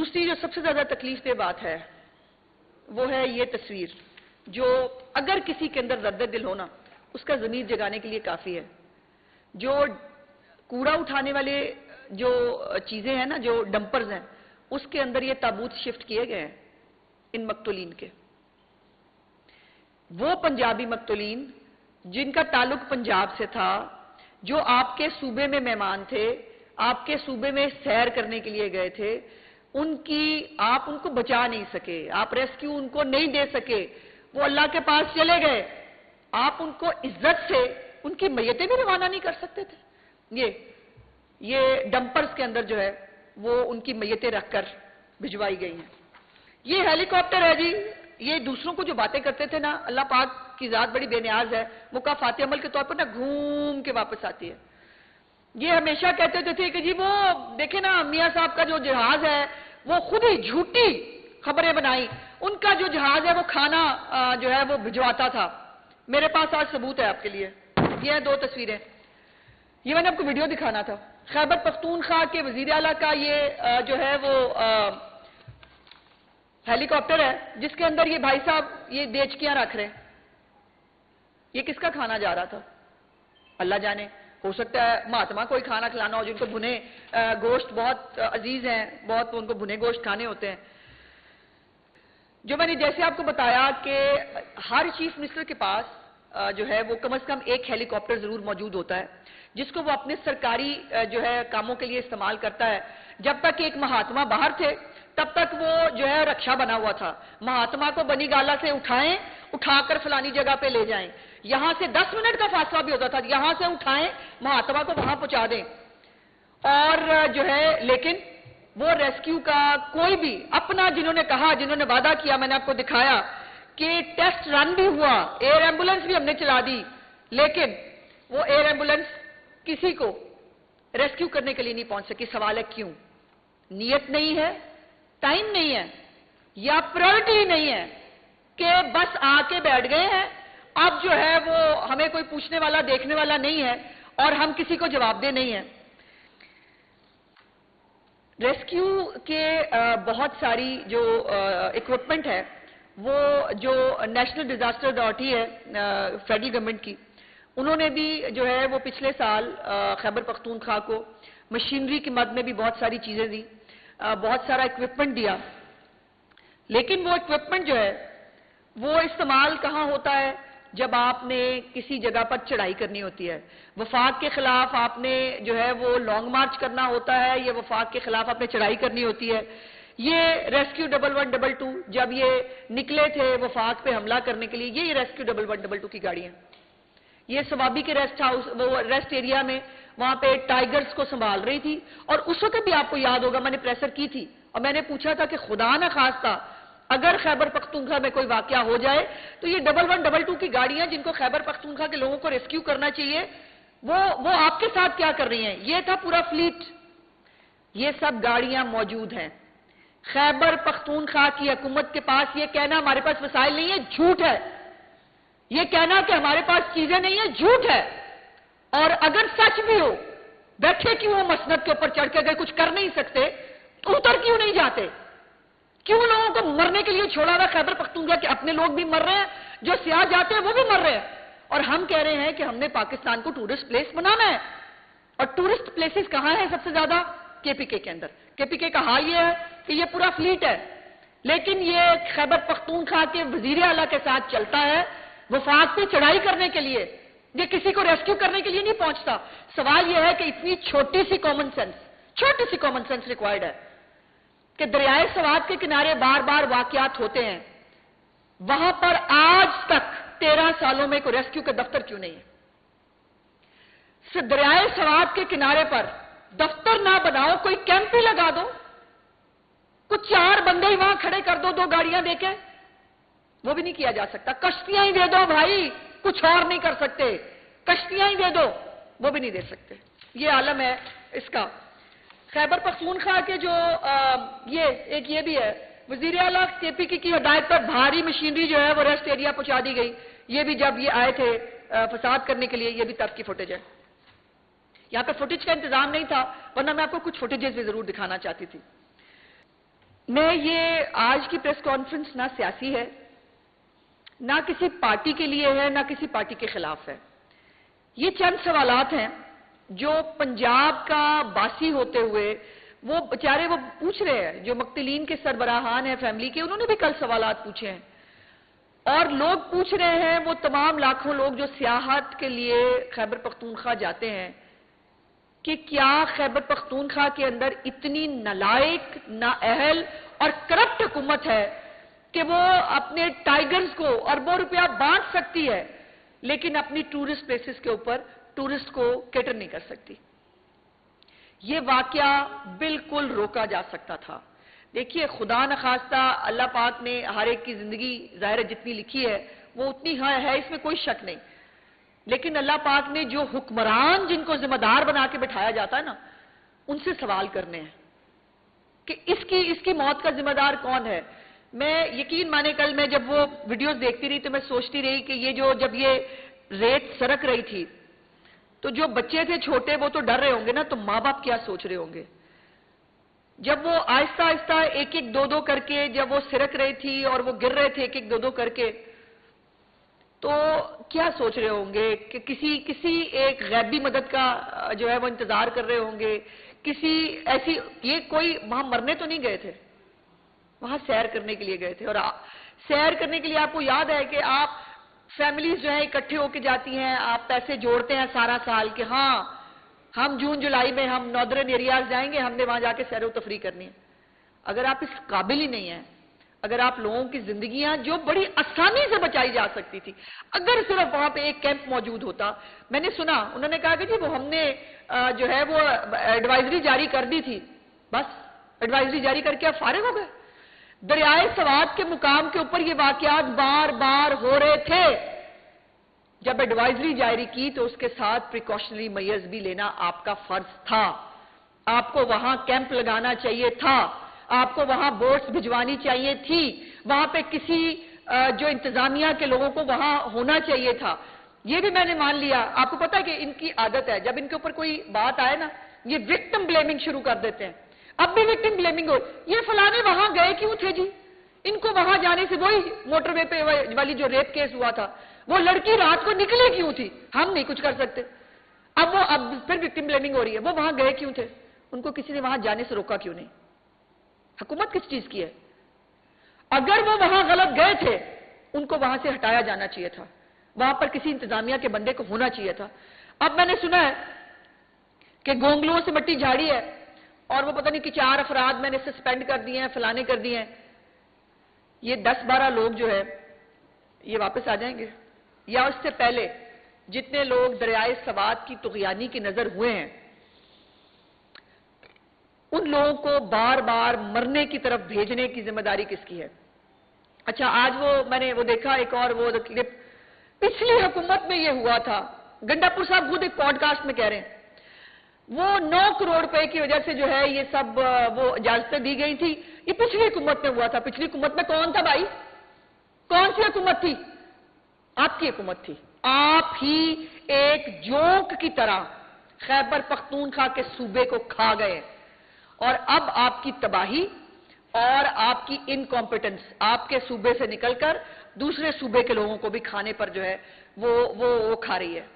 دوسری جو سب سے زیادہ تکلیف دہ بات ہے وہ ہے یہ تصویر، جو اگر کسی کے اندر درد دل ہونا اس کا ضمیر جگانے کے لیے کافی ہے۔ جو کوڑا اٹھانے والے جو چیزیں ہیں نا، جو ڈمپرز ہیں، اس کے اندر یہ تابوت شفٹ کیے گئے ہیں ان مقتولین کے۔ وہ پنجابی مقتولین جن کا تعلق پنجاب سے تھا، جو آپ کے صوبے میں مہمان تھے، آپ کے صوبے میں سیر کرنے کے لیے گئے تھے، آپ ان کو بچا نہیں سکے، آپ ریسکیو ان کو نہیں دے سکے، وہ اللہ کے پاس چلے گئے، آپ ان کو عزت سے ان کی میتیں بھی روانہ نہیں کر سکتے تھے۔ یہ ڈمپرز کے اندر جو ہے وہ ان کی میتیں رکھ کر بھجوائی گئی ہیں۔ یہ ہیلی کاپٹر ہے جی، یہ دوسروں کو جو باتیں کرتے تھے نا، اللہ پاک کی ذات بڑی بے نیاز ہے، مکافات عمل کے طور پر نا گھوم کے واپس آتی ہے۔ یہ ہمیشہ کہتے تھے کہ جی وہ دیکھیں نا میاں صاحب کا جو جہاز ہے وہ خود ہی جھوٹی خبریں بنائی، ان کا جو جہاز ہے وہ کھانا جو ہے وہ بھجواتا تھا۔ میرے پاس آج ثبوت ہے آپ کے لیے، یہ ہیں دو تصویریں، یہ میں نے آپ کو ویڈیو دکھانا تھا۔ خیبر پختونخوا کے وزیر اعلیٰ کا یہ جو ہے وہ ہیلی کاپٹر ہے، جس کے اندر یہ بھائی صاحب یہ دیچکیاں رکھ رہے ہیں۔ یہ کس کا کھانا جا رہا تھا اللہ جانے، ہو سکتا ہے مہاتما کوئی کھانا کھلانا ہو جن کو بھنے گوشت بہت عزیز ہیں، بہت ان کو بھنے گوشت کھانے ہوتے ہیں۔ جو میں نے جیسے آپ کو بتایا کہ ہر چیف منسٹر کے پاس جو ہے وہ کم از کم ایک ہیلی کاپٹر ضرور موجود ہوتا ہے، جس کو وہ اپنے سرکاری جو ہے کاموں کے لیے استعمال کرتا ہے۔ جب تک ایک مہاتما باہر تھے تب تک وہ جو ہے رکشا بنا ہوا تھا، مہاتما کو بنی گالا سے اٹھائیں، اٹھا کر فلانی جگہ پہ لے جائیں، یہاں سے 10 منٹ کا فاصلہ بھی ہوتا تھا، یہاں سے اٹھائیں مہاتما کو وہاں پہنچا دیں، اور جو ہے لیکن وہ ریسکیو کا کوئی بھی اپنا جنہوں نے کہا، جنہوں نے وعدہ کیا، میں نے آپ کو دکھایا کہ ٹیسٹ رن بھی ہوا، ایئر ایمبولنس بھی ہم نے چلا دی، لیکن وہ ایئر ایمبولنس کسی کو ریسکیو کرنے کے لیے نہیں پہنچ سکی۔ سوال ہے کیوں؟ نیت نہیں ہے، ٹائم نہیں ہے، یا پرائرٹی نہیں ہے کہ بس آ کے بیٹھ گئے ہیں، اب جو ہے وہ ہمیں کوئی پوچھنے والا دیکھنے والا نہیں ہے اور ہم کسی کو جواب دہ نہیں ہیں۔ ریسکیو کے بہت ساری جو اکوپمنٹ ہے، وہ جو نیشنل ڈیزاسٹر اتھارٹی ہے فیڈرل گورنمنٹ کی، انہوں نے بھی جو ہے وہ پچھلے سال خیبر پختونخوا کو مشینری کی مد میں بھی بہت ساری چیزیں دی، بہت سارا اکوپمنٹ دیا، لیکن وہ اکوپمنٹ جو ہے وہ استعمال کہاں ہوتا ہے؟ جب آپ نے کسی جگہ پر چڑھائی کرنی ہوتی ہے، وفاق کے خلاف آپ نے جو ہے وہ لانگ مارچ کرنا ہوتا ہے، یا وفاق کے خلاف آپ نے چڑھائی کرنی ہوتی ہے۔ یہ ریسکیو 1122 جب یہ نکلے تھے وفاق پہ حملہ کرنے کے لیے، یہ ریسکیو 1122 کی گاڑی ہیں، یہ سوابی کے ریسٹ ہاؤس وہ ریسٹ ایریا میں وہاں پہ ٹائیگرز کو سنبھال رہی تھی، اور اس وقت بھی آپ کو یاد ہوگا میں نے پریسر کی تھی اور میں نے پوچھا تھا کہ خدا نہ خواستہ اگر خیبر پختونخوا میں کوئی واقعہ ہو جائے تو یہ 1122 کی گاڑیاں جن کو خیبر پختونخوا کے لوگوں کو ریسکیو کرنا چاہیے، وہ آپ کے ساتھ کیا کر رہی ہیں؟ یہ تھا پورا فلیٹ، یہ سب گاڑیاں موجود ہیں۔ خیبر پختونخوا کی حکومت کے پاس یہ کہنا ہمارے پاس وسائل نہیں ہے، جھوٹ ہے۔ یہ کہنا کہ ہمارے پاس چیزیں نہیں ہیں، جھوٹ ہے۔ اور اگر سچ بھی ہو، بیٹھے کیوں ہو مسند کے اوپر چڑھ کے؟ اگر کچھ کر نہیں سکتے تو اتر کیوں نہیں جاتے؟ کیوں لوگوں کو مرنے کے لیے چھوڑا ہوا خیبر پختونخوا کے اپنے لوگ بھی مر رہے ہیں، جو سیاح جاتے ہیں وہ بھی مر رہے ہیں، اور ہم کہہ رہے ہیں کہ ہم نے پاکستان کو ٹورسٹ پلیس بنانا ہے۔ اور ٹورسٹ پلیسز کہاں ہیں سب سے زیادہ؟ کے پی کے اندر۔ کے پی کے کا حال یہ ہے کہ یہ پورا فلیٹ ہے، لیکن یہ خیبر پختونخوا کے وزیر اعلیٰ کے ساتھ چلتا ہے وفاق پہ چڑھائی کرنے کے لیے، یہ کسی کو ریسکیو کرنے کے لیے نہیں پہنچتا۔ سوال یہ ہے کہ اتنی چھوٹی سی کامن سینس ریکوائرڈ ہے کہ دریائے سوات کے کنارے بار بار واقعات ہوتے ہیں، وہاں پر آج تک 13 سالوں میں کوئی ریسکیو کا دفتر کیوں نہیں ہے؟ صرف دریائے سوات کے کنارے پر دفتر نہ بناؤ، کوئی کیمپ ہی لگا دو، کچھ 4 بندے ہی وہاں کھڑے کر دو، 2 گاڑیاں دے کے، وہ بھی نہیں کیا جا سکتا۔ کشتیاں ہی دے دو بھائی، کچھ اور نہیں کر سکتے، کشتیاں ہی دے دو، وہ بھی نہیں دے سکتے۔ یہ عالم ہے اس کا۔ خیبر پختونخوا کے جو یہ بھی ہے، وزیر اعلیٰ کے پی کی ہدایت پر بھاری مشینری جو ہے وہ ریسٹ ایریا پہنچا دی گئی۔ یہ بھی جب یہ آئے تھے فساد کرنے کے لیے، یہ بھی تب کی فوٹیج ہے۔ یہاں پہ فوٹیج کا انتظام نہیں تھا، ورنہ میں آپ کو کچھ فوٹیجز بھی ضرور دکھانا چاہتی تھی۔ میں یہ آج کی پریس کانفرنس نہ سیاسی ہے، نہ کسی پارٹی کے لیے ہے، نہ کسی پارٹی کے خلاف ہے۔ یہ چند سوالات ہیں جو پنجاب کا باسی ہوتے ہوئے وہ بیچارے وہ پوچھ رہے ہیں، جو مقتولین کے سربراہان ہیں فیملی کے، انہوں نے بھی کل سوالات پوچھے ہیں، اور لوگ پوچھ رہے ہیں، وہ تمام لاکھوں لوگ جو سیاحت کے لیے خیبر پختونخوا جاتے ہیں، کہ کیا خیبر پختونخوا کے اندر اتنی نالائق، نااہل اور کرپٹ حکومت ہے کہ وہ اپنے ٹائیگرز کو اربوں روپیہ بانٹ سکتی ہے لیکن اپنی ٹورسٹ پلیسز کے اوپر ٹورسٹ کو کیٹر نہیں کر سکتی۔ یہ واقعہ بالکل روکا جا سکتا تھا۔ دیکھیے، خدا نخواستہ اللہ پاک نے ہر ایک کی زندگی ظاہر جتنی لکھی ہے وہ اتنی ہے، اس میں کوئی شک نہیں، لیکن اللہ پاک نے جو حکمران جن کو ذمہ دار بنا کے بٹھایا جاتا ہے نا، ان سے سوال کرنے ہیں کہ اس کی موت کا ذمہ دار کون ہے۔ میں یقین مانے، کل میں جب وہ ویڈیوز دیکھتی رہی تو میں سوچتی رہی کہ جب یہ ریت سرک رہی تھی تو جو بچے تھے چھوٹے وہ تو ڈر رہے ہوں گے نا، تو ماں باپ کیا سوچ رہے ہوں گے جب وہ آہستہ آہستہ ایک ایک دو کر کے جب وہ سرک رہی تھی اور وہ گر رہے تھے ایک ایک دو کر کے، تو کیا سوچ رہے ہوں گے کہ کسی ایک غیبی مدد کا جو ہے وہ انتظار کر رہے ہوں گے، یہ کوئی وہاں مرنے تو نہیں گئے تھے، وہاں سیر کرنے کے لیے گئے تھے۔ اور سیر کرنے کے لیے آپ کو یاد ہے کہ آپ فیملیز جو ہیں اکٹھے ہو کے جاتی ہیں، آپ پیسے جوڑتے ہیں سارا سال کہ ہاں ہم جون جولائی میں ہم ناردرن ایریاز جائیں گے، ہم نے وہاں جا کے سیر و تفریح کرنی ہے۔ اگر آپ اس قابل ہی نہیں ہیں، اگر آپ لوگوں کی زندگیاں جو بڑی آسانی سے بچائی جا سکتی تھی، اگر صرف وہاں پہ ایک کیمپ موجود ہوتا، میں نے سنا انہوں نے کہا کہ جی وہ ہم نے جو ہے وہ ایڈوائزری جاری کر دی تھی، بس ایڈوائزری جاری کر کے آپ فارغ ہو گئے۔ دریائے سوات کے مقام کے اوپر یہ واقعات بار بار ہو رہے تھے، جب ایڈوائزری جاری کی تو اس کے ساتھ پریکاشنری میئرز بھی لینا آپ کا فرض تھا، آپ کو وہاں کیمپ لگانا چاہیے تھا، آپ کو وہاں بوٹس بھجوانی چاہیے تھی، وہاں پہ کسی جو انتظامیہ کے لوگوں کو وہاں ہونا چاہیے تھا۔ یہ بھی میں نے مان لیا۔ آپ کو پتا ہے کہ ان کی عادت ہے، جب ان کے اوپر کوئی بات آئے نا، یہ وکٹم بلیمنگ شروع کر دیتے ہیں۔ اب بھی وکٹم بلیمنگ ہو، یہ فلانے وہاں گئے کیوں تھے جی؟ ان کو وہاں جانے سے، وہی موٹر وے پہ والی جو ریپ کیس ہوا تھا، وہ لڑکی رات کو نکلے کیوں تھی؟ ہم نہیں کچھ کر سکتے۔ اب پھر وکٹم بلیمنگ ہو رہی ہے، وہ وہاں گئے کیوں تھے؟ ان کو کسی نے وہاں جانے سے روکا کیوں نہیں؟ حکومت کس چیز کی ہے؟ اگر وہ وہاں غلط گئے تھے، ان کو وہاں سے ہٹایا جانا چاہیے تھا، وہاں پر کسی انتظامیہ کے بندے کو ہونا چاہیے تھا۔ اب میں نے سنا ہے کہ گونگلوں سے مٹی جھاڑی ہے اور وہ پتہ نہیں کہ 4 افراد میں نے سسپینڈ کر دیے ہیں، فلانے کر دیے ہیں۔ یہ 10-12 لوگ جو ہے یہ واپس آ جائیں گے، یا اس سے پہلے جتنے لوگ دریائے سوات کی طغیانی کی نظر ہوئے ہیں، ان لوگوں کو بار بار مرنے کی طرف بھیجنے کی ذمہ داری کس کی ہے؟ اچھا، آج میں نے دیکھا ایک اور وہ کلپ، پچھلی حکومت میں یہ ہوا تھا، گنڈا پور صاحب خود ایک پوڈ کاسٹ میں کہہ رہے ہیں، وہ 9 کروڑ روپے کی وجہ سے جو ہے یہ سب وہ اجازتیں دی گئی تھی، یہ پچھلی حکومت میں ہوا تھا۔ پچھلی حکومت میں کون تھا بھائی؟ کون سی حکومت تھی؟ آپ کی حکومت تھی۔ آپ ہی ایک جوک کی طرح خیبر پختونخوا کے صوبے کو کھا گئے، اور اب آپ کی تباہی اور آپ کی انکمپیٹنس آپ کے صوبے سے نکل کر دوسرے صوبے کے لوگوں کو بھی کھانے پر جو ہے وہ کھا رہی ہے۔